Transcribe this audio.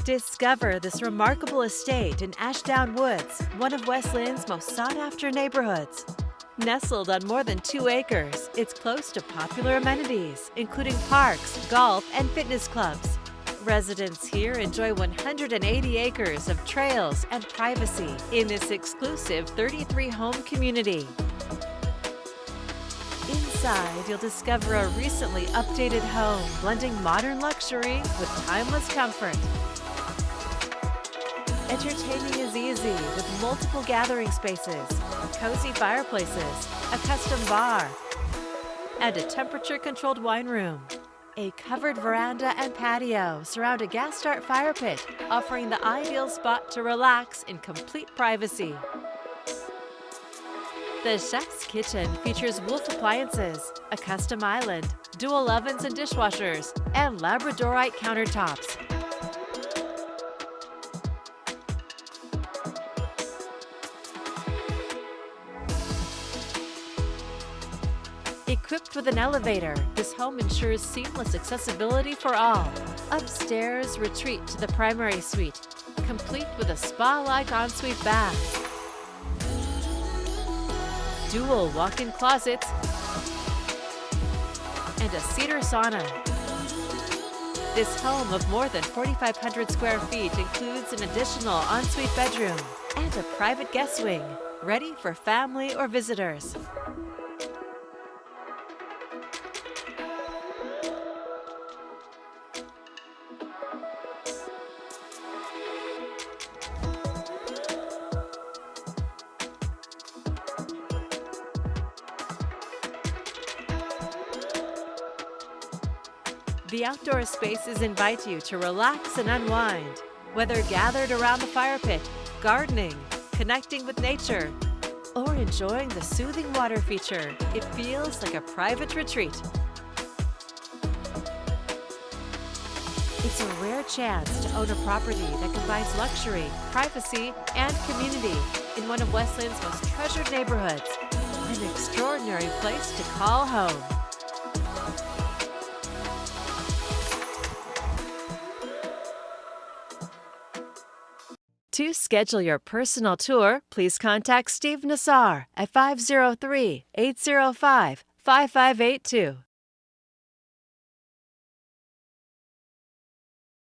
Discover this remarkable estate in Ashdown Woods, one of West Linn's most sought-after neighborhoods. Nestled on more than 2 acres, it's close to popular amenities, including parks, golf, and fitness clubs. Residents here enjoy 180 acres of trails and privacy in this exclusive 33-home community. Inside, you'll discover a recently updated home, blending modern luxury with timeless comfort. Entertaining is easy with multiple gathering spaces, cozy fireplaces, a custom bar, and a temperature-controlled wine room. A covered veranda and patio surround a gas-start fire pit, offering the ideal spot to relax in complete privacy. The chef's kitchen features Wolf appliances, a custom island, dual ovens and dishwashers, and labradorite countertops. Equipped with an elevator, this home ensures seamless accessibility for all. Upstairs, retreat to the primary suite, complete with a spa-like ensuite bath, dual walk-in closets, and a cedar sauna. This home of more than 4,500 square feet includes an additional ensuite bedroom and a private guest wing, ready for family or visitors. The outdoor spaces invite you to relax and unwind, whether gathered around the fire pit, gardening, connecting with nature, or enjoying the soothing water feature. It feels like a private retreat. It's a rare chance to own a property that combines luxury, privacy, and community in one of West Linn's most treasured neighborhoods. An extraordinary place to call home. To schedule your personal tour, please contact Steve Nassar at 503-805-5582.